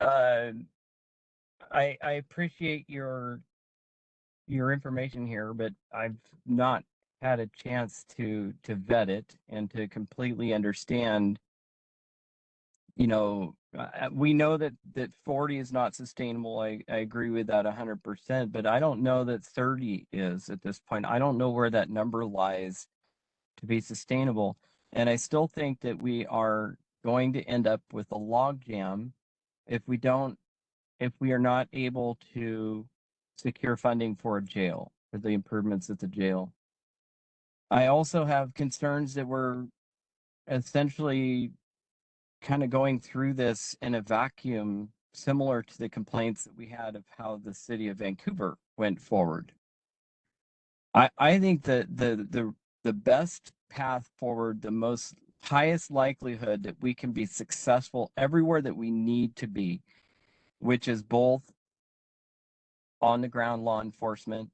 I appreciate your information here, but I've not had a chance to vet it and to completely understand. We know that 40 is not sustainable. I agree with that 100%, but I don't know that 30 is at this point. I don't know where that number lies to be sustainable. And I still think that we are going to end up with a logjam if we are not able to secure funding for a jail, for the improvements at the jail. I also have concerns that we're essentially kind of going through this in a vacuum, similar to the complaints that we had of how the city of Vancouver went forward. I think that the best path forward, the most highest likelihood that we can be successful everywhere that we need to be, which is both on the ground law enforcement,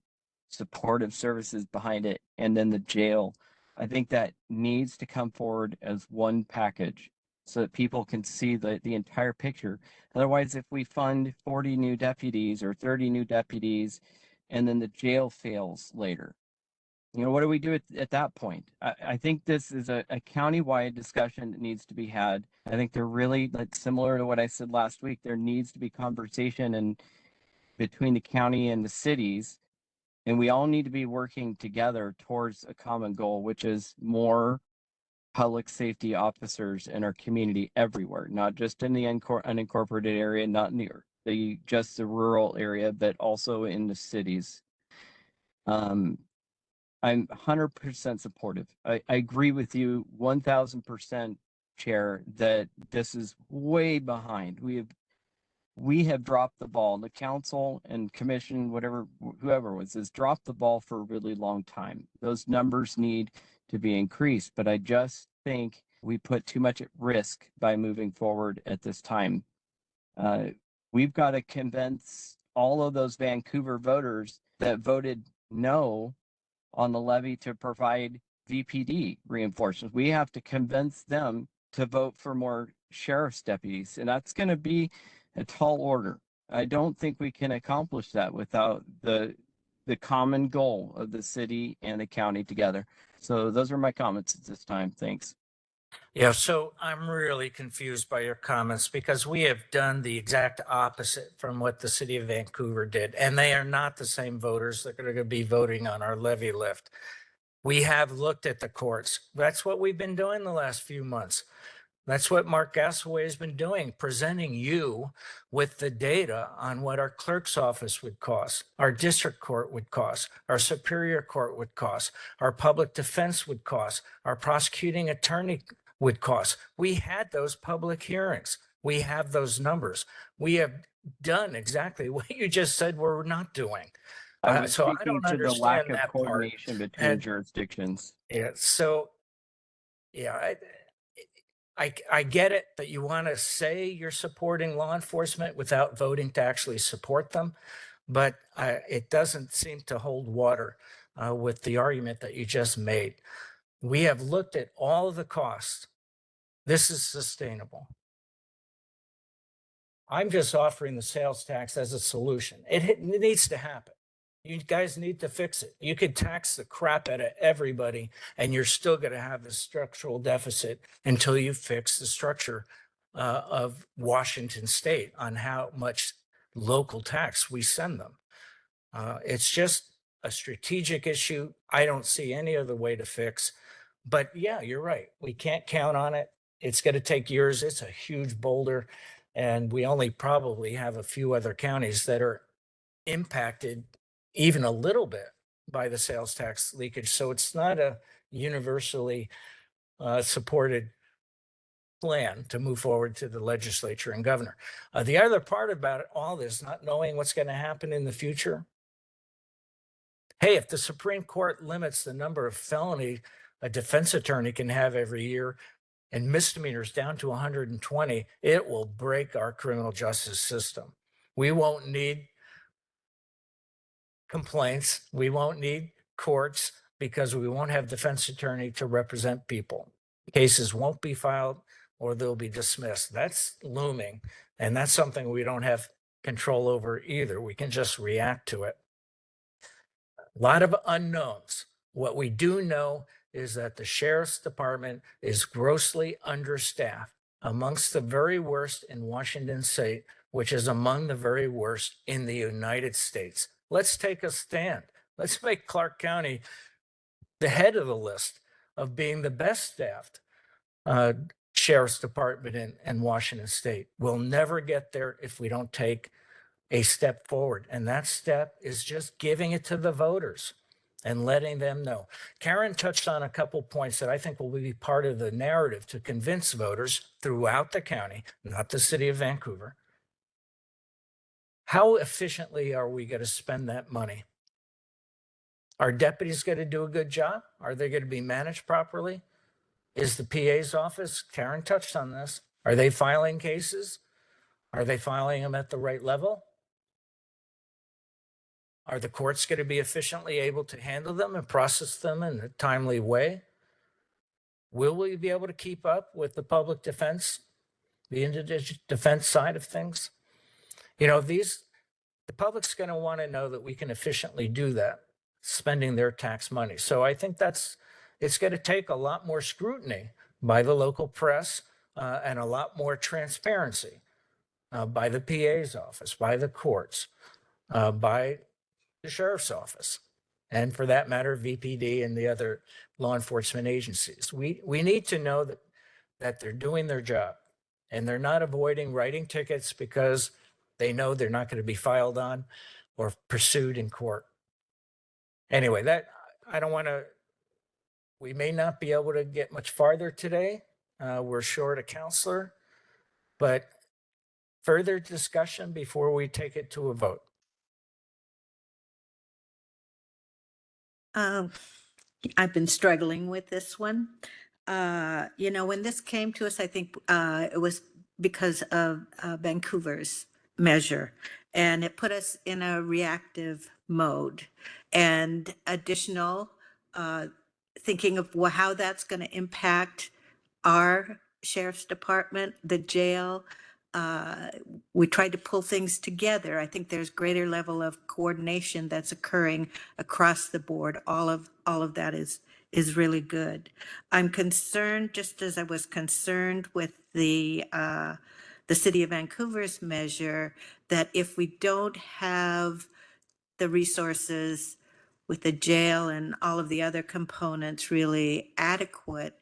supportive services behind it, and then the jail. I think that needs to come forward as one package so that people can see the entire picture. Otherwise, if we fund 40 new deputies or 30 new deputies and then the jail fails later, what do we do at that point? I think this is a county-wide discussion that needs to be had. I think they're really, like, similar to what I said last week. There needs to be conversation and between the county and the cities, and we all need to be working together towards a common goal, which is more public safety officers in our community everywhere, not just in the unincorporated area, not in just the rural area, but also in the cities. I'm 100% supportive. I agree with you 1000%, Chair, that this is way behind. We have dropped the ball. The council and commission, whoever has dropped the ball for a really long time. Those numbers need to be increased, but I just think we put too much at risk by moving forward at this time. We've got to convince all of those Vancouver voters that voted no on the levy to provide VPD reinforcements. We have to convince them to vote for more sheriff's deputies, and that's going to be a tall order. I don't think we can accomplish that without the common goal of the city and the county together. So those are my comments at this time. Thanks. Yeah, so I'm really confused by your comments because we have done the exact opposite from what the city of Vancouver did, and they are not the same voters that are going to be voting on our levy lift. We have looked at the courts. That's what we've been doing the last few months. That's what Mark Gasaway has been doing, presenting you with the data on what our clerk's office would cost, our district court would cost, our superior court would cost, our public defense would cost, our prosecuting attorney would cost. We had those public hearings. We have those numbers. We have done exactly what you just said we're not doing. I was So I speaking don't to the lack understand of that part. coordination between And- jurisdictions. Yeah, so, yeah, I get it that you want to say you're supporting law enforcement without voting to actually support them, but it doesn't seem to hold water with the argument that you just made. We have looked at all of the costs. This is sustainable. I'm just offering the sales tax as a solution. It needs to happen. You guys need to fix it. You could tax the crap out of everybody, and you're still going to have a structural deficit until you fix the structure of Washington State on how much local tax we send them. It's just a strategic issue. I don't see any other way to fix. But yeah, you're right. We can't count on it. It's going to take years. It's a huge boulder. And we only probably have a few other counties that are impacted even a little bit by the sales tax leakage. So it's not a universally supported plan to move forward to the legislature and governor. The other part about all this, not knowing what's going to happen in the future. Hey, if the Supreme Court limits the number of felony a defense attorney can have every year and misdemeanors down to 120, it will break our criminal justice system. We won't need complaints. We won't need courts because we won't have defense attorney to represent people. Cases won't be filed or they'll be dismissed. That's looming. And that's something we don't have control over either. We can just react to it. A lot of unknowns. What we do know is that the sheriff's department is grossly understaffed, amongst the very worst in Washington state, which is among the very worst in the United States. Let's take a stand. Let's make Clark County the head of the list of being the best staffed sheriff's department in Washington state. We'll never get there if we don't take a step forward. And that step is just giving it to the voters and letting them know. Karen touched on a couple points that I think will be part of the narrative to convince voters throughout the county, not the city of Vancouver. How efficiently are we going to spend that money? Are deputies going to do a good job? Are they going to be managed properly? Is the PA's office, Karen touched on this, are they filing cases? Are they filing them at the right level? Are the courts going to be efficiently able to handle them and process them in a timely way? Will we be able to keep up with the public defense, the indigent defense side of things? You know, the public's going to want to know that we can efficiently do that, spending their tax money. So I think it's going to take a lot more scrutiny by the local press and a lot more transparency by the PA's office, by the courts, by the sheriff's office, and for that matter, VPD and the other law enforcement agencies. We need to know that they're doing their job and they're not avoiding writing tickets because they know they're not going to be filed on or pursued in court. Anyway, we may not be able to get much farther today. We're short a counselor, but further discussion before we take it to a vote. I've been struggling with this one. When this came to us, I think it was because of Vancouver's measure, and it put us in a reactive mode and additional thinking of how that's going to impact our sheriff's department, the jail. We tried to pull things together. I think there's greater level of coordination that's occurring across the board. All of that is really good. I'm concerned, just as I was concerned with the city of Vancouver's measure, that if we don't have the resources with the jail and all of the other components really adequate,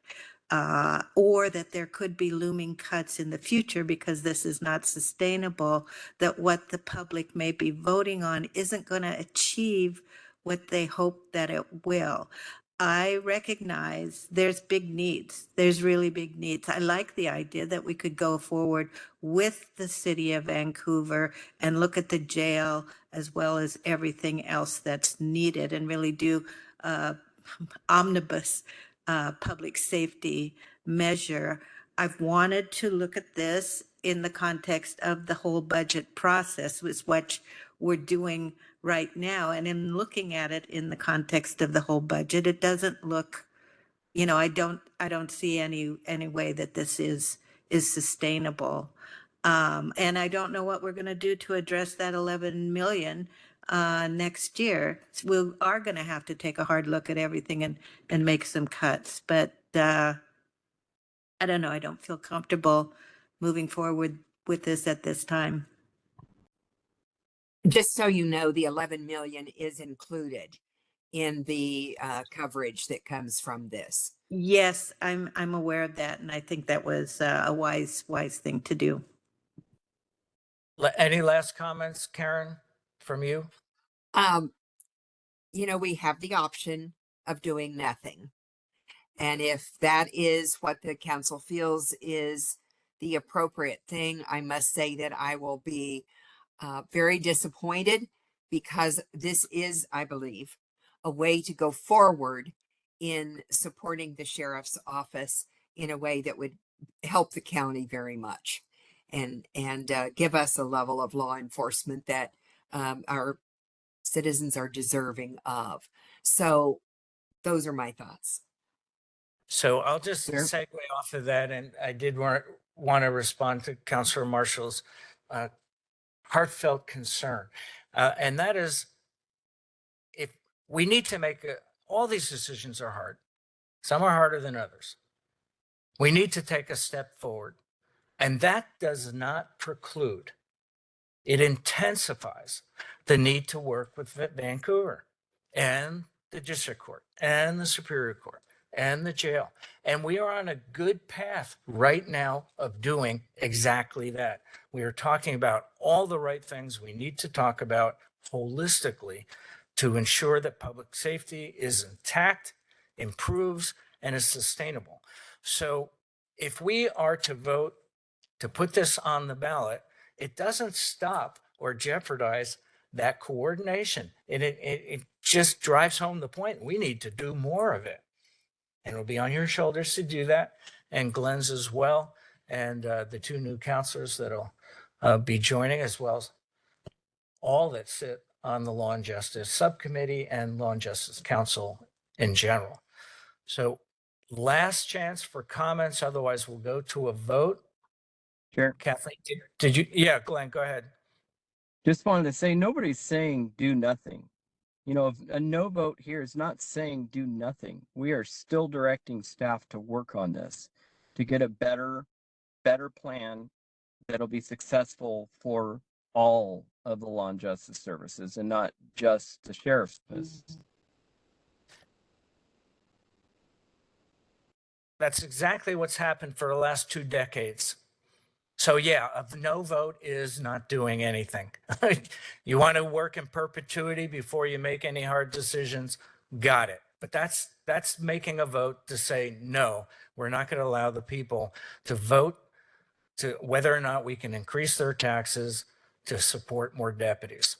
or that there could be looming cuts in the future because this is not sustainable, that what the public may be voting on isn't going to achieve what they hope that it will. I recognize there's big needs. There's really big needs. I like the idea that we could go forward with the city of Vancouver and look at the jail as well as everything else that's needed and really do omnibus public safety measure. I've wanted to look at this in the context of the whole budget process, which is what we're doing right now. And in looking at it in the context of the whole budget, it doesn't look, I don't see any way that this is sustainable. And I don't know what we're going to do to address that 11 million next year. We are going to have to take a hard look at everything and make some cuts. But I don't know. I don't feel comfortable moving forward with this at this time. Just so you know, the 11 million is included in the coverage that comes from this. Yes, I'm aware of that, and I think that was a wise thing to do. Any last comments, Karen, from you? We have the option of doing nothing. And if that is what the council feels is the appropriate thing, I must say that I will be very disappointed, because this is, I believe, a way to go forward in supporting the sheriff's office in a way that would help the county very much and give us a level of law enforcement that our citizens are deserving of. So those are my thoughts. So I'll just Sure. segue off of that, and I did want to respond to Councilor Marshall's heartfelt concern, and that is, if we need to make all these decisions are hard. Some are harder than others. We need to take a step forward, and that does not preclude. It intensifies the need to work with Vancouver and the district court and the superior court and the jail. And we are on a good path right now of doing exactly that. We are talking about all the right things we need to talk about holistically to ensure that public safety is intact, improves, and is sustainable. So if we are to vote to put this on the ballot, it doesn't stop or jeopardize that coordination. It just drives home the point. We need to do more of it. And it'll be on your shoulders to do that, and Glenn's as well, and the two new counselors that'll be joining, as well as all that sit on the Law and Justice Subcommittee and Law and Justice Council in general. So last chance for comments, otherwise we'll go to a vote. Sure. Kathleen, did you? Yeah, Glenn, go ahead. Just wanted to say, nobody's saying do nothing. You know, if a no vote here is not saying do nothing. We are still directing staff to work on this, to get a better plan that'll be successful for all of the law and justice services and not just the sheriff's business. That's exactly what's happened for the last 2 decades. So yeah, a no vote is not doing anything. You want to work in perpetuity before you make any hard decisions, got it. But that's making a vote to say, no, we're not going to allow the people to vote to whether or not we can increase their taxes to support more deputies.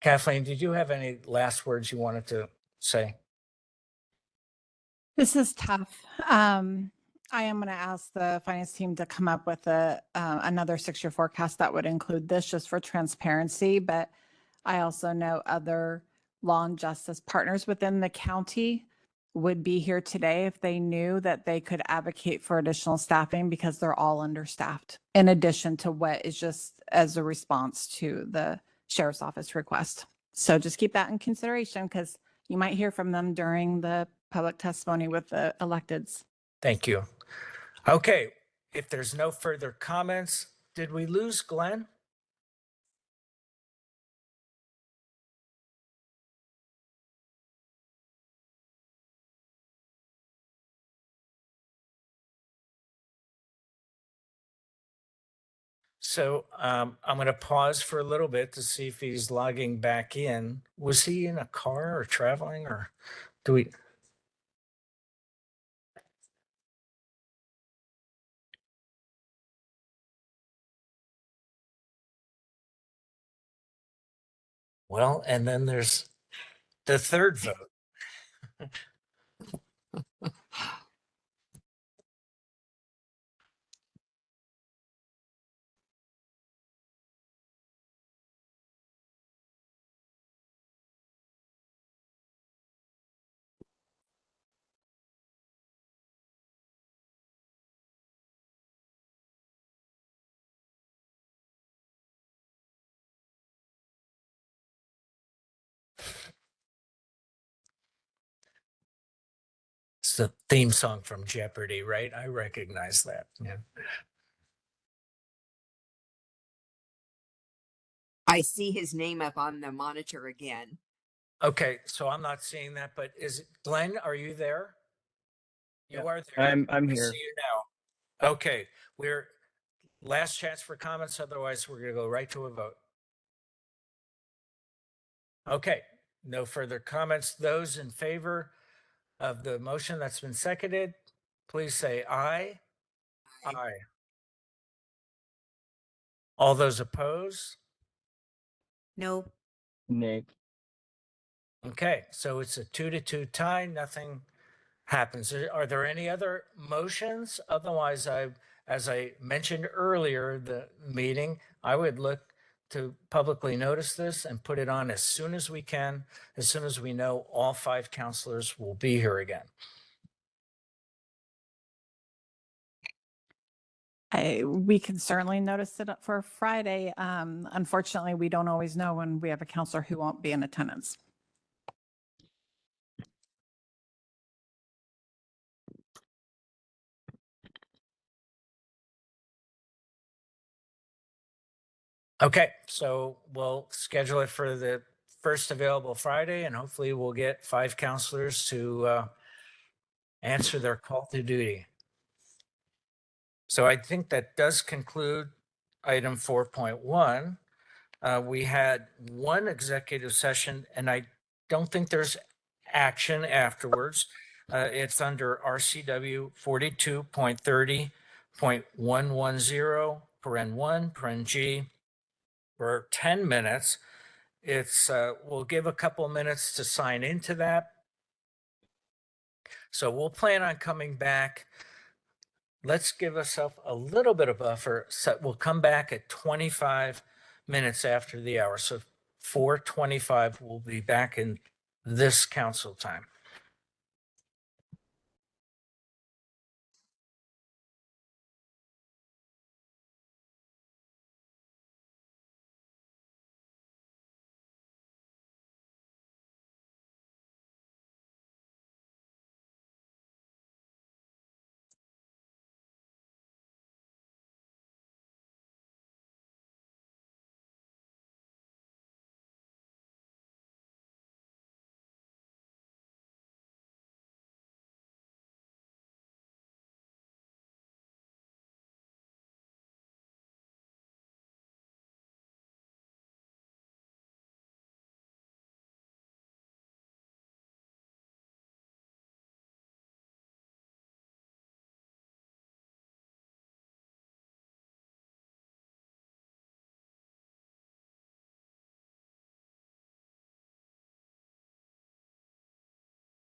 Kathleen, did you have any last words you wanted to say? This is tough. I am going to ask the finance team to come up with another 6-year forecast that would include this, just for transparency. But I also know other law and justice partners within the county would be here today if they knew that they could advocate for additional staffing, because they're all understaffed, in addition to what is just as a response to the sheriff's office request. So just keep that in consideration, because you might hear from them during the public testimony with the electeds. Thank you. Okay, if there's no further comments, did we lose Glenn? So I'm going to pause for a little bit to see if he's logging back in. Was he in a car or traveling, or do we? Well, and then there's the third vote. It's the theme song from Jeopardy, right? I recognize that. Yeah. I see his name up on the monitor again. Okay, so I'm not seeing that, but is it Glenn? Are you there? You Yeah, are there. I'm I here. see you now. Okay, we're last chance for comments. Otherwise, we're going to go right to a vote. Okay, no further comments. Those in favor of the motion that's been seconded, please say aye. Aye. All those opposed? No. Nay. Okay, so it's a 2-2 tie. Nothing happens. Are there any other motions? Otherwise, as I mentioned earlier, the meeting, I would look to publicly notice this and put it on as soon as we can, as soon as we know all 5 counselors will be here again. We can certainly notice it for Friday. Unfortunately, we don't always know when we have a counselor who won't be in attendance. Okay, so we'll schedule it for the first available Friday, and hopefully we'll get 5 counselors to answer their call to duty. So I think that does conclude item 4.1. We had one executive session, and I don't think there's action afterwards. It's under RCW 42.30.110, paren 1, paren G, for 10 minutes. It's, we'll give a couple of minutes to sign into that. So we'll plan on coming back. Let's give ourselves a little bit of buffer. So we'll come back at 25 minutes after the hour. So 4:25, we'll be back in this council time.